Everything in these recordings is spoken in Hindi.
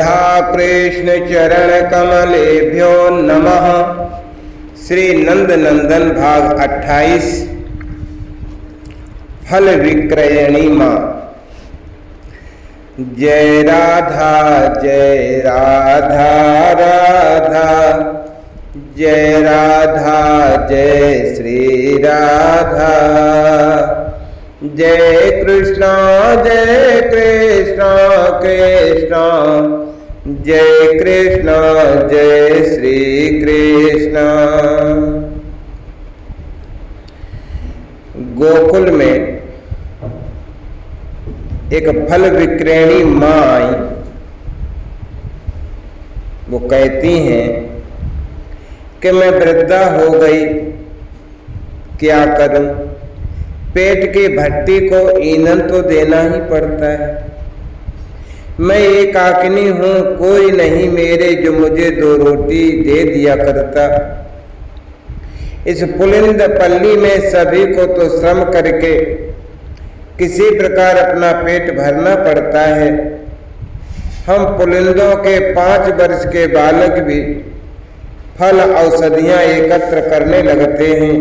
कृष्ण चरण कमलेभ्यो नमः। श्री नंद नंदन भाग 28 फल विक्रयणी माँ। जय राधा राधा, जय राधा जय श्री राधा। जय कृष्णा कृष्णा जय कृष्णा जय श्री कृष्णा। गोकुल में एक फल विक्रयणी माँ आई। वो कहती हैं कि मैं वृद्धा हो गई, क्या करूं? पेट की भट्टी को ईंधन तो देना ही पड़ता है। मैं एकाकिनी हूं, कोई नहीं मेरे जो मुझे 2 रोटी दे दिया करता। इस पुलिंद पल्ली में सभी को तो श्रम करके किसी प्रकार अपना पेट भरना पड़ता है। हम पुलिंदों के 5 वर्ष के बालक भी फल औषधियां एकत्र करने लगते हैं।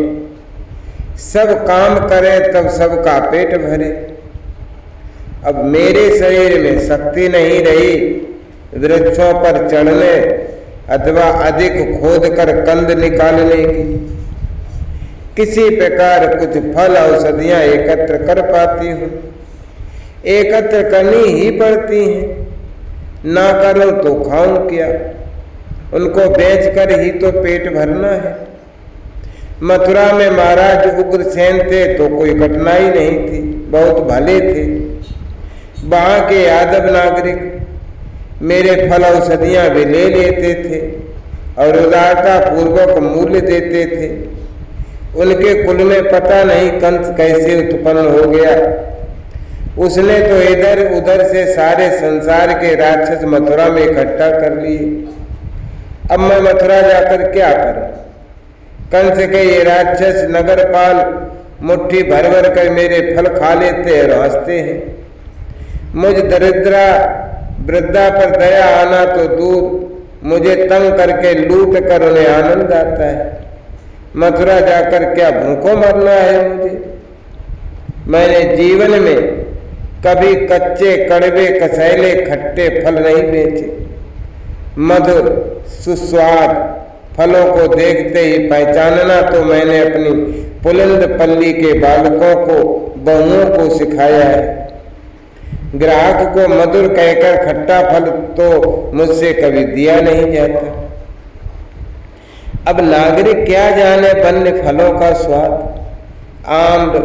सब काम करें तब सबका पेट भरे। अब मेरे शरीर में शक्ति नहीं रही वृक्षों पर चढ़ने अथवा अधिक खोद कर कंद निकालने की। किसी प्रकार कुछ फल औषधियां एकत्र कर पाती हूँ। एकत्र करनी ही पड़ती हैं, ना करूं तो खाऊं क्या? उनको बेचकर ही तो पेट भरना है। मथुरा में महाराज उग्रसेन थे तो कोई कठिनाई नहीं थी, बहुत भले थे। वहां के यादव नागरिक मेरे फल औषधियां भी ले लेते थे और उदारता पूर्वक मूल्य देते थे। उनके कुल में पता नहीं कंस कैसे उत्पन्न हो गया। उसने तो इधर उधर से सारे संसार के राक्षस मथुरा में इकट्ठा कर लिए। अब मैं मथुरा जाकर क्या करूं? कंस के ये राक्षस नगरपाल मुट्ठी भर भर कर मेरे फल खा लेते और हंसते हैं। मुझ दरिद्रा वृद्धा पर दया आना तो दूर, मुझे तंग करके लूट कर उन्हें आनंद आता है। मथुरा जाकर क्या भूखों मरना है मुझे? मैंने जीवन में कभी कच्चे कड़वे कसैले खट्टे फल नहीं बेचे। मधुर सुस्वाद फलों को देखते ही पहचानना तो मैंने अपनी पुलिंद पल्ली के बालकों को, बहुओं को सिखाया है। ग्राहक को मधुर कहकर खट्टा फल तो मुझसे कभी दिया नहीं जाता। अब नागरिक क्या जाने वन्य फलों का स्वाद। आम्र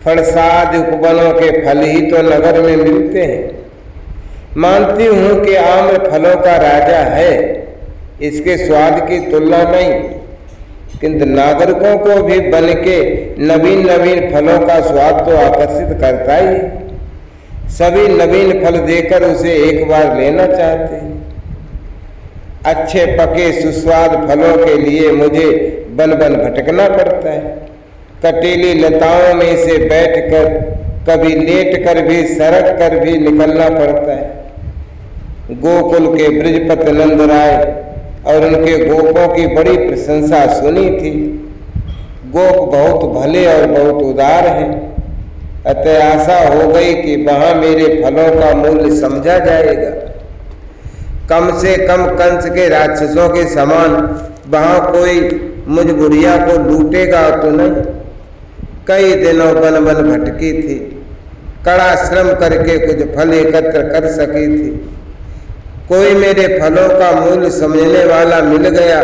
फरसाद उपवनों के फल ही तो नगर में मिलते हैं। मानती हूं कि आम्र फलों का राजा है, इसके स्वाद की तुलना नहीं, किंतु नागरिकों को भी बन के नवीन नवीन फलों का स्वाद तो आकर्षित करता ही। सभी नवीन फल देकर उसे एक बार लेना चाहते हैं। अच्छे पके सुस्वाद फलों के लिए मुझे बन बन भटकना पड़ता है। कटीली लताओं में से बैठकर, कभी लेट कर भी, सरक कर भी निकलना पड़ता है। गोकुल के बृजपति नंद राय और उनके गोपों की बड़ी प्रशंसा सुनी थी। गोप बहुत भले और बहुत उदार हैं। अतः आशा हो गई कि वहां मेरे फलों का मूल्य समझा जाएगा। कम से कम कंस के राक्षसों के समान वहां कोई मुझ बुढ़िया को लूटेगा तो नहीं। कई दिनों बन बन भटकी थी, कड़ा श्रम करके कुछ फल एकत्र कर सकी थी। कोई मेरे फलों का मूल्य समझने वाला मिल गया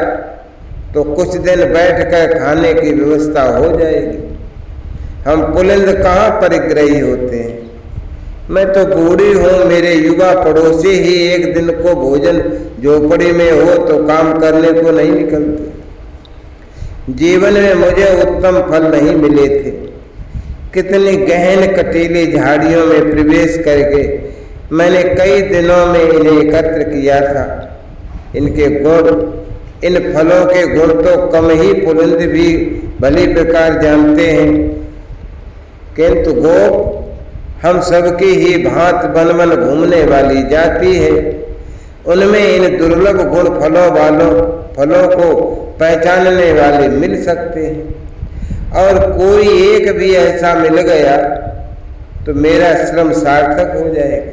तो कुछ दिन बैठकर खाने की व्यवस्था हो जाएगी। हम पुलिंद कहाँ परिग्रही होते हैं। मैं तो बूढ़ी हूँ, मेरे युवा पड़ोसी ही एक दिन को भोजन झोपड़ी में हो तो काम करने को नहीं निकलते। जीवन में मुझे उत्तम फल नहीं मिले थे। कितनी गहन कटीली झाड़ियों में प्रवेश करके मैंने कई दिनों में इन्हें एकत्र किया था। इनके गुण, इन फलों के गुण तो कम ही पुलिंद भी भली प्रकार जानते हैं, किंतु गोप हम सबकी ही भांत बन बन घूमने वाली जाति है। उनमें इन दुर्लभ गुण फलों को पहचानने वाले मिल सकते हैं। और कोई एक भी ऐसा मिल गया तो मेरा श्रम सार्थक हो जाएगा।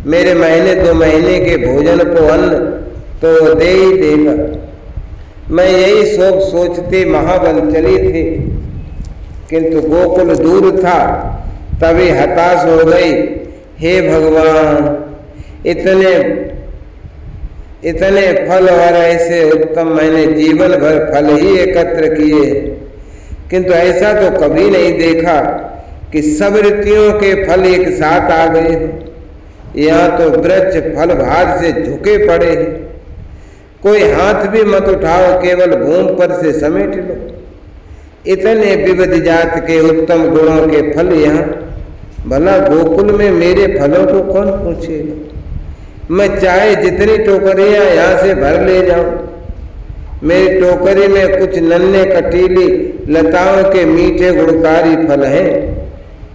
मेरे महीने 2 महीने के भोजन को अन्न तो वो दे ही देगा। मैं यही सोचते महावन चली थी, किंतु गोकुल दूर था। तभी हताश हो गई, हे भगवान, इतने फल और ऐसे उत्तम मैंने जीवन भर फल ही एकत्र किए, किंतु ऐसा तो कभी नहीं देखा कि सब ऋतुओं के फल एक साथ आ गए हैं। यहाँ तो वृक्ष फल भार से झुके पड़े हैं। कोई हाथ भी मत उठाओ, केवल भूमि पर से समेट लो। इतने विविध जात के उत्तम गुणों के फल यहाँ, भला गोकुल में मेरे फलों को कौन पूछेगा। मैं चाहे जितनी टोकरियां यहाँ से भर ले जाऊं, मेरी टोकरी में कुछ नन्हे कटीली लताओं के मीठे गुणकारी फल हैं,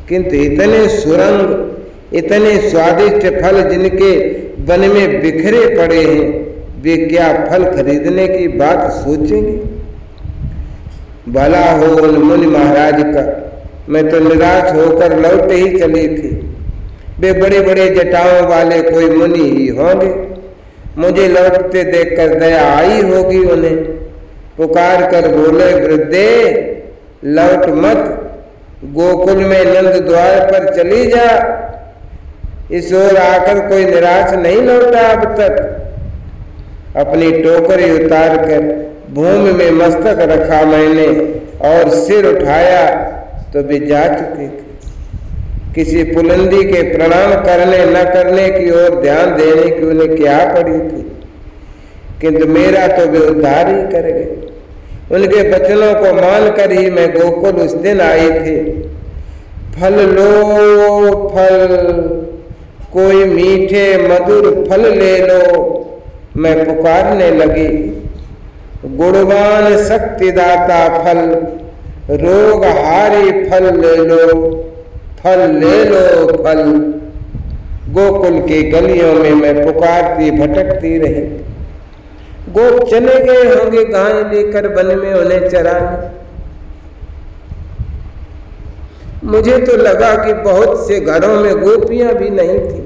किंतु इतने सुरंग, इतने स्वादिष्ट फल जिनके वन में बिखरे पड़े हैं, वे क्या फल खरीदने की बात सोचेंगे। भला हो उन मुनि महाराज का। मैं तो निराश होकर लौट ही चली थी। वे बड़े बड़े जटाओं वाले कोई मुनि ही होंगे। मुझे लौटते देखकर दया आई होगी उन्हें। पुकार कर बोले, वृद्धे लौट मत, गोकुल में नंद द्वार पर चली जा। इस ओर आकर कोई निराश नहीं लौटा अब तक। अपनी टोकरी उतार कर भूमि में मस्तक रखा मैंने और सिर उठाया तो वे जा चुके थे। किसी पुलंदी के प्रणाम करने न करने की ओर ध्यान देने की उन्हें क्या पड़ी थी, किंतु मेरा तो वे उद्धार ही कर गए। उनके वचनों को मानकर ही मैं गोकुल उस दिन आई थी। फल लो फल, कोई मीठे मधुर फल ले लो, मैं पुकारने लगी। गुणवान शक्तिदाता फल, रोग हारी फल ले लो, फल ले लो फल। गोकुल की गलियों में मैं पुकारती भटकती रही। गोप चले गए होंगे गाय लेकर वन में उन्हें चराने। मुझे तो लगा कि बहुत से घरों में गोपियां भी नहीं थी।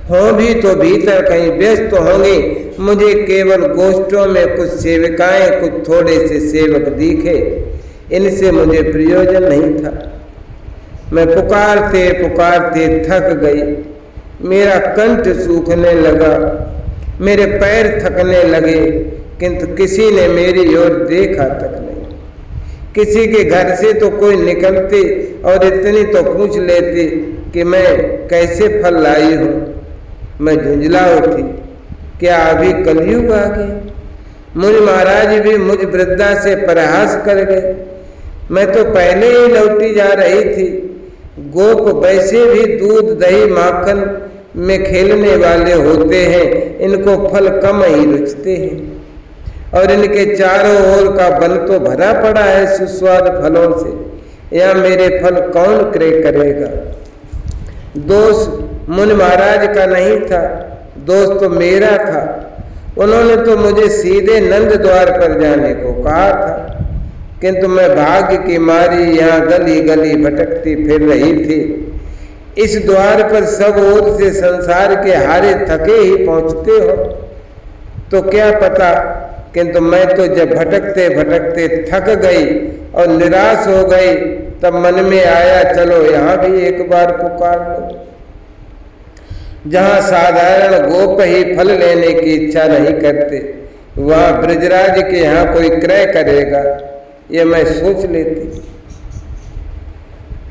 हों भी तो भीतर कहीं व्यस्त होंगे। मुझे केवल गोष्ठों में कुछ सेविकाएं, कुछ थोड़े से सेवक दिखे। इनसे मुझे प्रयोजन नहीं था। मैं पुकारते पुकारते थक गई। मेरा कंठ सूखने लगा, मेरे पैर थकने लगे, किंतु किसी ने मेरी ओर देखा तक नहीं। किसी के घर से तो कोई निकलते और इतनी तो पूछ लेते कि मैं कैसे फल लाई हूँ। मैं झुंझला उठी, क्या अभी कलयुग आ गया। मुनि महाराज भी मुझ वृद्धा से परिहास कर गए। मैं तो पहले ही लौटी जा रही थी। गोप वैसे भी दूध दही माखन में खेलने वाले होते हैं, इनको फल कम ही रुचते हैं। और इनके चारों ओर का वन तो भरा पड़ा है सुस्वाद फलों से। या मेरे फल कौन क्रय करेगा। दोष मुनि महाराज का नहीं था, दोष तो मेरा था। उन्होंने तो मुझे सीधे नंद द्वार पर जाने को कहा था, किंतु मैं भाग्य की मारी यहाँ गली गली भटकती फिर रही थी। इस द्वार पर सब ओर से संसार के हारे थके ही पहुँचते हो तो क्या पता, किंतु मैं तो जब भटकते भटकते थक गई और निराश हो गई, तब मन में आया चलो यहाँ भी एक बार पुकार लो। जहाँ साधारण गोप ही फल लेने की इच्छा नहीं करते, वहाँ ब्रजराज के यहाँ कोई क्रय करेगा, ये मैं सोच लेती।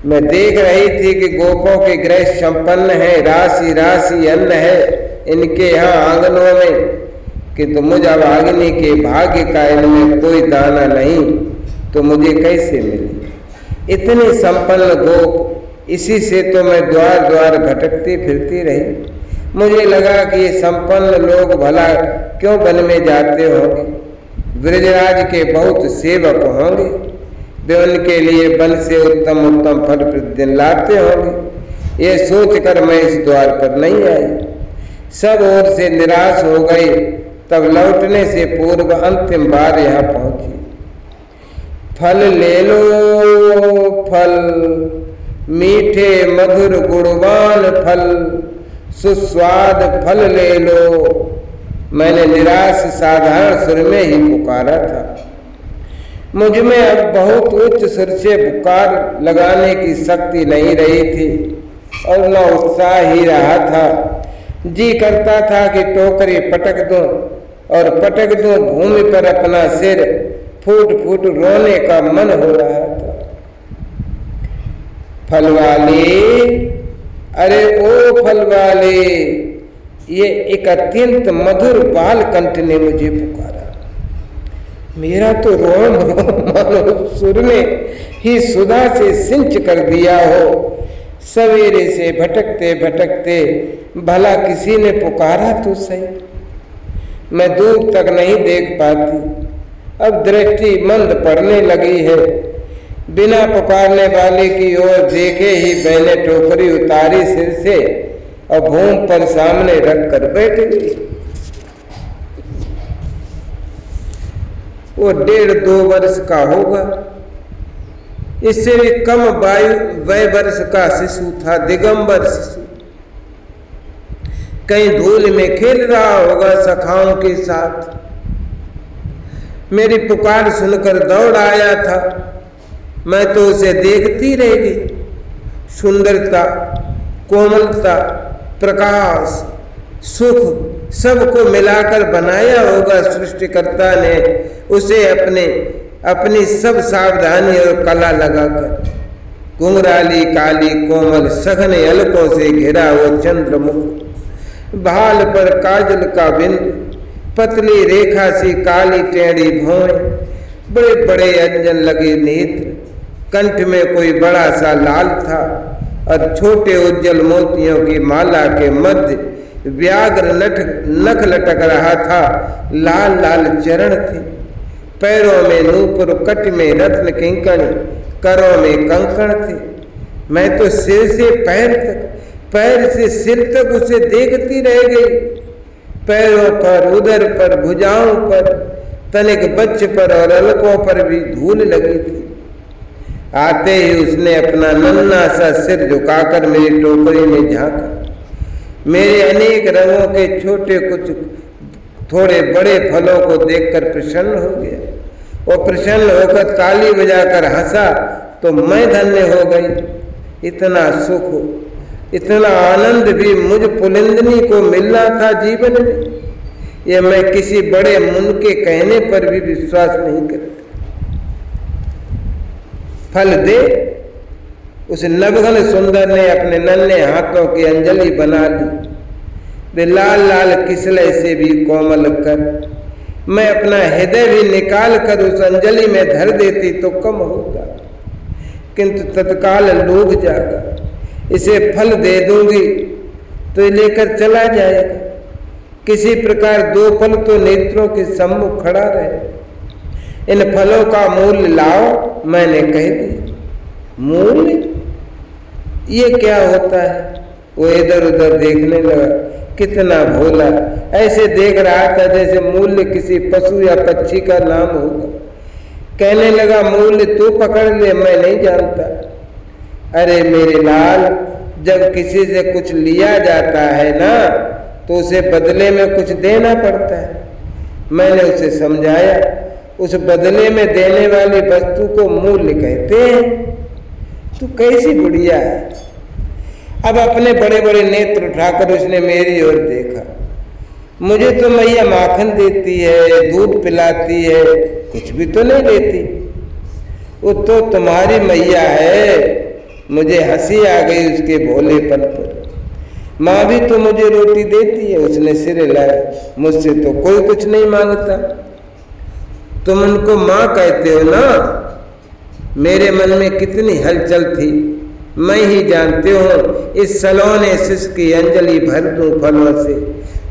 मैं देख रही थी कि गोपों के गृह संपन्न है, राशि राशि अन्न है इनके यहाँ आंगनों में, किंतु मुझ अभागिनी के भाग्य का इनमें कोई दाना नहीं, तो मुझे कैसे मिले। इतने संपन्न गोप, इसी से तो मैं द्वार द्वार भटकती फिरती रही। मुझे लगा कि ये संपन्न लोग भला क्यों वन में जाते होंगे। ब्रजराज के बहुत सेवक होंगे, वे उनके लिए वन से उत्तम उत्तम फल प्रतिदिन लाते होंगे। ये सोचकर मैं इस द्वार पर नहीं आई। सब ओर से निराश हो गई। तब लौटने से पूर्व अंतिम बार यहाँ पहुंची। फल ले लो फल, मीठे मधुर गुणवान फल, सुस्वाद फल ले लो। मैंने निराश साधारण सुर में ही पुकारा था। मुझ में अब बहुत उच्च सुर से पुकार लगाने की शक्ति नहीं रही थी और न उत्साह ही रहा था। जी करता था कि टोकरी पटक दूं और पटक दूं भूमि पर अपना सिर। फूट फूट रोने का मन हो रहा था। फल वाले, अरे ओ फल वाले, ये एक अत्यंत मधुर बाल कंठ ने मुझे पुकारा। मेरा तो रोम मानो सुर ने ही सुधा से सिंच कर दिया हो। सवेरे से भटकते भटकते भला किसी ने पुकारा तो सही। मैं दूर तक नहीं देख पाती, अब दृष्टि मंद पड़ने लगी है। बिना पुकारने वाले की ओर देखे ही मैंने टोकरी उतारी सिर से और भूमि पर सामने रख कर बैठ गई। वो 1.5-2 वर्ष का होगा, इससे भी कम वय वर्ष का शिशु था, दिगंबर शिशु। कहीं धूल में खेल रहा होगा सखाओं के साथ। मेरी पुकार सुनकर दौड़ आया था। मैं तो उसे देखती रह गई। सुंदरता, कोमलता, प्रकाश, सुख सबको मिलाकर बनाया होगा सृष्टिकर्ता ने उसे अपनी सब सावधानी और कला लगाकर। घुंघराली काली कोमल सघन अलकों से घिरा वो चंद्रमुख, भाल पर काजल का बिंदु, पतली रेखा सी काली टेढ़ी भौएं, बड़े बड़े अंजन लगे नेत्र, कंठ में कोई बड़ा सा लाल था और छोटे उज्जवल मोतियों की माला के मध्य व्याघ्र नख लटक रहा था। लाल लाल चरण थे, पैरों में नूपुर, कट में रत्न किंकणी, करों में कंकण थे। मैं तो सिर से पैर तक, पैर से सिर तक उसे देखती रह गई। पैरों पर, उदर पर, भुजाओं पर, तनिक बच्च पर और अलकों पर भी धूल लगी थी। आते ही उसने अपना नन्हा सा सिर झुकाकर मेरी टोकरी में झांका। मेरे अनेक रंगों के छोटे कुछ थोड़े बड़े फलों को देखकर प्रसन्न हो गया। वो प्रसन्न होकर ताली बजाकर हंसा तो मैं धन्य हो गई। इतना सुख, इतना आनंद भी मुझ पुलिंदनी को मिलना था जीवन में, यह मैं किसी बड़े मुन के कहने पर भी विश्वास नहीं करता। फल दे, उस नवघन सुंदर ने अपने नन्हे हाथों की अंजलि बना ली। वे लाल लाल किसले से भी कोमल कर, मैं अपना हृदय भी निकाल कर उस अंजलि में धर देती तो कम होगा, किंतु तत्काल लोभ जागा। इसे फल दे दूंगी तो ये लेकर चला जाएगा। किसी प्रकार 2 फल तो नेत्रों के सम्मुख खड़ा रहे। इन फलों का मूल्य लाओ, मैंने कह दिया। मूल्य? ये क्या होता है? वो इधर उधर देखने लगा। कितना भोला, ऐसे देख रहा था जैसे मूल्य किसी पशु या पक्षी का नाम होगा। कहने लगा, मूल्य तू पकड़ ले, मैं नहीं जानता। अरे मेरे लाल, जब किसी से कुछ लिया जाता है ना तो उसे बदले में कुछ देना पड़ता है। मैंने उसे समझाया, उस बदले में देने वाली वस्तु को मूल्य कहते हैं। तू कैसी बुढ़िया है। अब अपने बड़े बड़े नेत्र उठाकर उसने मेरी ओर देखा। मुझे तो मैया माखन देती है, दूध पिलाती है, कुछ भी तो नहीं देती। वो तो तुम्हारी मैया है। मुझे हंसी आ गई उसके भोलेपन पर। माँ भी तो मुझे रोटी देती है। उसने सिर हिलाया। मुझसे तो कोई कुछ नहीं मांगता। तुम उनको माँ कहते हो ना। मेरे मन में कितनी हलचल थी मैं ही जानते हो। इस सलोने शिष्य की अंजलि भर दूं फलों से।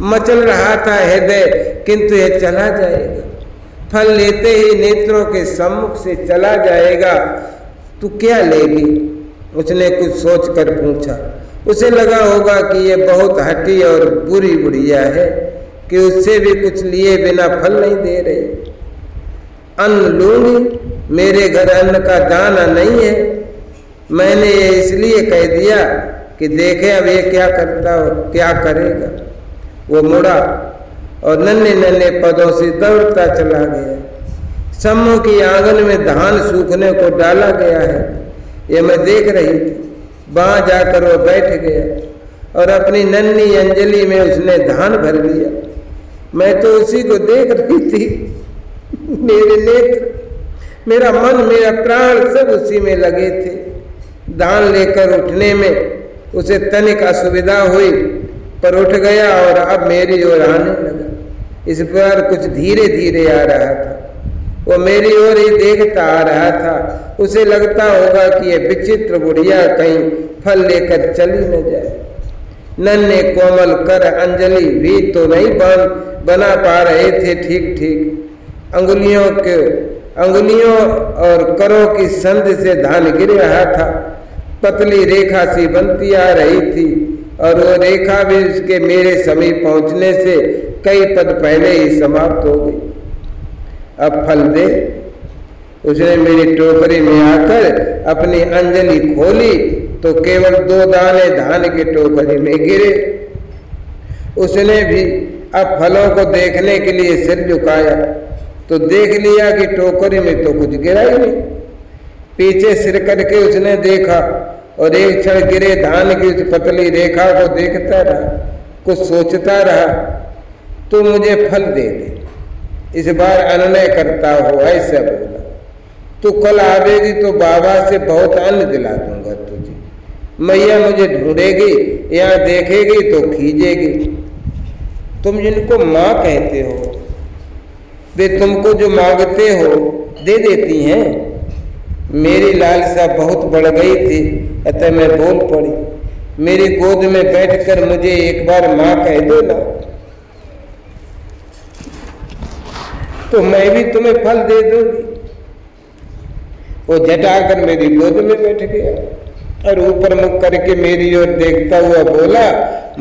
मचल रहा था हृदय, किंतु यह चला जाएगा। फल लेते ही नेत्रों के सम्मुख से चला जाएगा। तू क्या लेगी? उसने कुछ सोचकर पूछा। उसे लगा होगा कि ये बहुत हठी और बुरी बुढ़िया है कि उससे भी कुछ लिए बिना फल नहीं दे रहे। अन्न लूंगी, मेरे घर अन्न का दाना नहीं है। मैंने ये इसलिए कह दिया कि देखे अब ये क्या करता हो, क्या करेगा। वो मुड़ा और नन्हे नन्हे पदों से दौड़ता चला गया। सम्मू की आंगन में धान सूखने को डाला गया है, ये मैं देख रही थी। वहां जाकर वो बैठ गया और अपनी नन्ही अंजलि में उसने धान भर लिया। मैं तो उसी को देख रही थी। मेरे नेत्र, मेरा मन, मेरा प्राण सब उसी में लगे थे। धान लेकर उठने में उसे तनिक असुविधा हुई, पर उठ गया और अब मेरी ओर आने लगा। इस पर कुछ धीरे धीरे आ रहा था। वो मेरी ओर ही देखता आ रहा था। उसे लगता होगा कि ये विचित्र बुढ़िया कहीं फल लेकर चली न जाए। नन्हे कोमल कर अंजलि भी तो नहीं बना पा रहे थे ठीक ठीक। अंगुलियों और करों की संध से धान गिर रहा था। पतली रेखा सी बनती आ रही थी और वो रेखा भी उसके मेरे समीप पहुंचने से कई पद पहले ही समाप्त हो गई। अब फल दे। उसने मेरी टोकरी में आकर अपनी अंजलि खोली तो केवल 2 दाने धान के टोकरी में गिरे। उसने भी अब फलों को देखने के लिए सिर झुकाया तो देख लिया कि टोकरी में तो कुछ गिरा ही नहीं। पीछे सिर करके उसने देखा और एक क्षण गिरे धान की उस पतली रेखा को देखता रहा, कुछ सोचता रहा। तो मुझे फल दे दे, इस बार अनुनय करता हो, ऐसा बोला। तू कल आवेगी तो बाबा से बहुत अन्न दिला दूंगा तुझे। मैया मुझे ढूंढेगी, यहाँ देखेगी तो खींचेगी। तुम जिनको माँ कहते हो वे तुमको जो मांगते हो दे देती हैं। मेरी लालसा बहुत बढ़ गई थी, अतः मैं बोल पड़ी, मेरी गोद में बैठकर मुझे एक बार माँ कह दो ना, तो मैं भी तुम्हें फल दे दूंगी। वो झटाकर मेरी गोद में बैठ गया और ऊपर मुख करके मेरी ओर देखता हुआ बोला,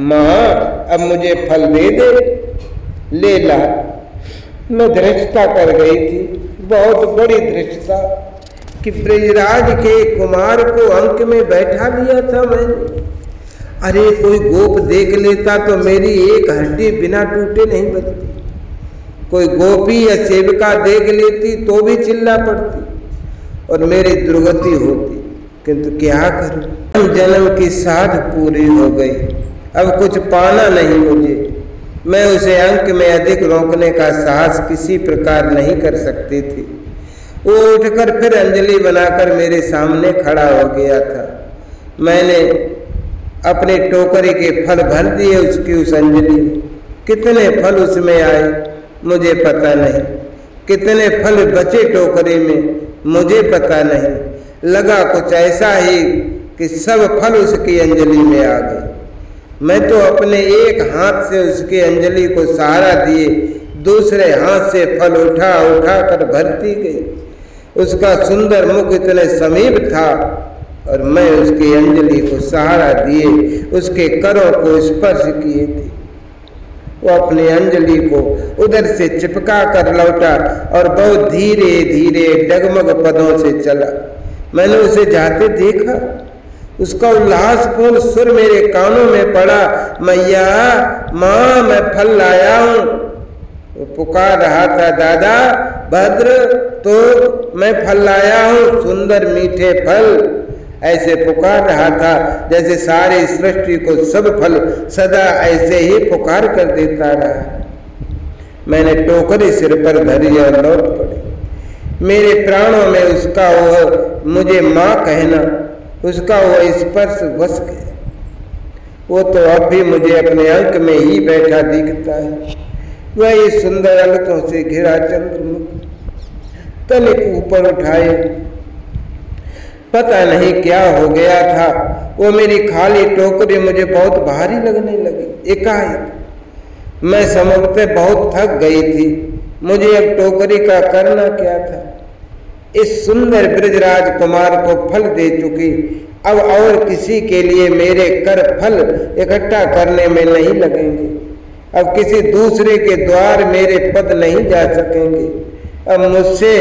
माँ अब मुझे फल दे दे, ले ला। मैं धृष्टता कर गई थी, बहुत बड़ी धृष्टता कि ब्रजराज के कुमार को अंक में बैठा लिया था मैंने। अरे कोई गोप देख लेता तो मेरी एक हड्डी बिना टूटे नहीं बचती। कोई गोपी या सेविका देख लेती तो भी चिल्ला पड़ती और मेरी दुर्गति होती। किंतु क्या करूं, जन्म की साध पूरी हो गई, अब कुछ पाना नहीं मुझे। मैं उसे अंक में अधिक रोकने का साहस किसी प्रकार नहीं कर सकती थी। वो उठकर फिर अंजलि बनाकर मेरे सामने खड़ा हो गया था। मैंने अपने टोकरी के फल भर दिए उसकी उस अंजलि में। कितने फल उसमें आए मुझे पता नहीं, कितने फल बचे टोकरी में मुझे पता नहीं। लगा कुछ ऐसा ही कि सब फल उसकी अंजलि में आ गए। मैं तो अपने एक हाथ से उसकी अंजलि को सहारा दिए दूसरे हाथ से फल उठा उठा कर भरती गई। उसका सुंदर मुख इतने समीप था और मैं उसकी अंजलि को सहारा दिए उसके करों को स्पर्श किए थे। वो अपनी अंजलि को उधर से चिपका कर लौटा और बहुत धीरे धीरे डगमग पदों से चला। मैंने उसे जाते देखा, उसका उल्लासपूर्ण सुर मेरे कानों में पड़ा, मैया माँ मैं फल लाया हूँ। वो पुकार रहा था, दादा भद्र तो मैं फल लाया हूँ, सुंदर मीठे फल। ऐसे पुकार रहा था जैसे सारी सृष्टि को सब फल सदा ऐसे ही पुकार कर देता रहा। मैंने टोकरी सिर पर धरी और लौट पड़ी। मेरे प्राणों में उसका वह मुझे माँ कहना, उसका वह स्पर्श बस गया। वो तो अब भी मुझे अपने अंक में ही बैठा दिखता है। वही सुंदर अलकों से घिरा चंद्रमुख, तनिक ऊपर उठाए, पता नहीं क्या हो गया था। वो मेरी खाली टोकरी मुझे बहुत भारी लगने लगी। एकाएक मैं समझते बहुत थक गई थी। मुझे अब टोकरी का करना क्या था। इस सुंदर ब्रजराज कुमार को फल दे चुकी अब और किसी के लिए मेरे कर फल इकट्ठा करने में नहीं लगेंगे। अब किसी दूसरे के द्वार मेरे पद नहीं जा सकेंगे। अब मुझसे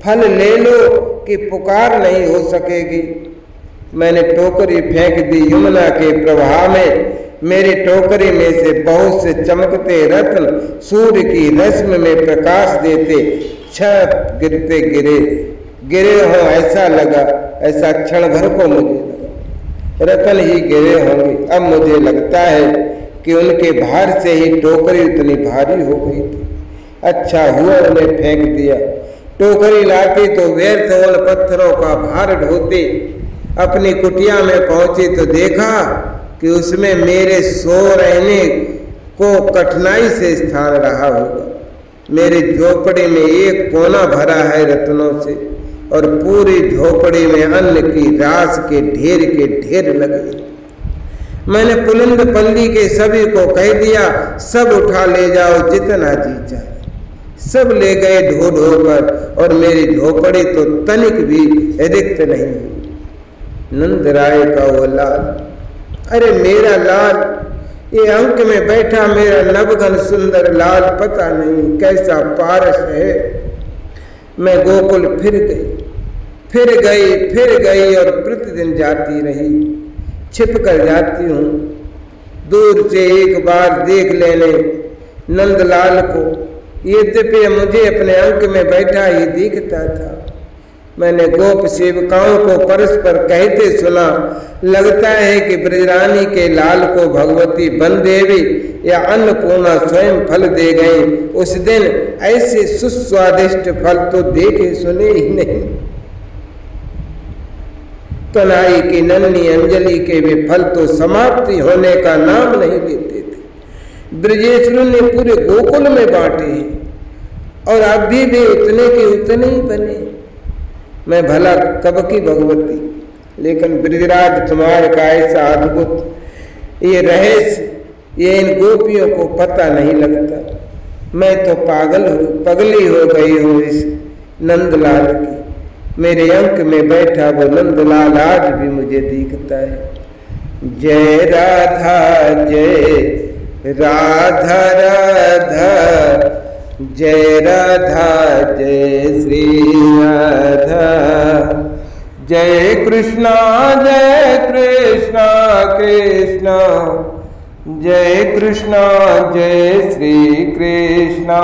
फल ले लो कि पुकार नहीं हो सकेगी। मैंने टोकरी फेंक दी यमुना के प्रवाह में। मेरी टोकरी में से बहुत से चमकते रत्न सूर्य की रश्मि में प्रकाश देते छत गिरते गिरे हो ऐसा लगा। ऐसा क्षण भर को मुझे लगा रतन ही गिरे होंगे। अब मुझे लगता है कि उनके भार से ही टोकरी इतनी भारी हो गई थी। अच्छा हुआ उन्हें फेंक दिया। टोकरी लाती तो व्यर्थ उन पत्थरों का भार ढोते। अपनी कुटिया में पहुंची तो देखा कि उसमें मेरे सो रहने को कठिनाई से स्थान रहा होगा। मेरी झोपड़ी में एक कोना भरा है रत्नों से और पूरी झोपड़ी में अन्न की रास के ढेर लगे। मैंने पुलिंद पल्ली के सभी को कह दिया, सब उठा ले जाओ जितना जी चाहे। सब ले गए ढो कर और मेरी झोपड़ी तो तनिक भी रिक्त नहीं हुई। नंद राय का वो लाल, अरे मेरा लाल, ये अंक में बैठा मेरा नवघन सुंदर लाल पता नहीं कैसा पारस है। मैं गोकुल फिर गई और प्रतिदिन जाती रही। छिप कर जाती हूँ, दूर से एक बार देख लेने नंदलाल को। यद्यपि मुझे अपने अंक में बैठा ही दिखता था। मैंने गोप सेवकाओं को परस्पर कहते सुना, लगता है कि ब्रजरानी के लाल को भगवती बनदेवी या अन्नपूर्णा स्वयं फल दे गई। उस दिन ऐसे सुस्वादिष्ट फल तो देखे सुने ही नहीं। कनाई की नन्ही अंजलि के वे फल तो समाप्ति होने का नाम नहीं लेते थे। ब्रजेश्वर ने पूरे गोकुल में बांटे हैं और अभी भी उतने के उतने ही बने। मैं भला कब की भगवती, लेकिन ब्रजराज तुम्हारे का ऐसा अद्भुत ये रहस्य ये इन गोपियों को पता नहीं लगता। मैं तो पगली हो गई हूँ इस नंदलाल की। मेरे अंक में बैठा वो नंदलाल आज भी मुझे दिखता है। जय राधा जय राधा राधा, जय राधा जय श्री राधा। जय कृष्णा कृष्णा, जय कृष्णा जय श्री कृष्णा।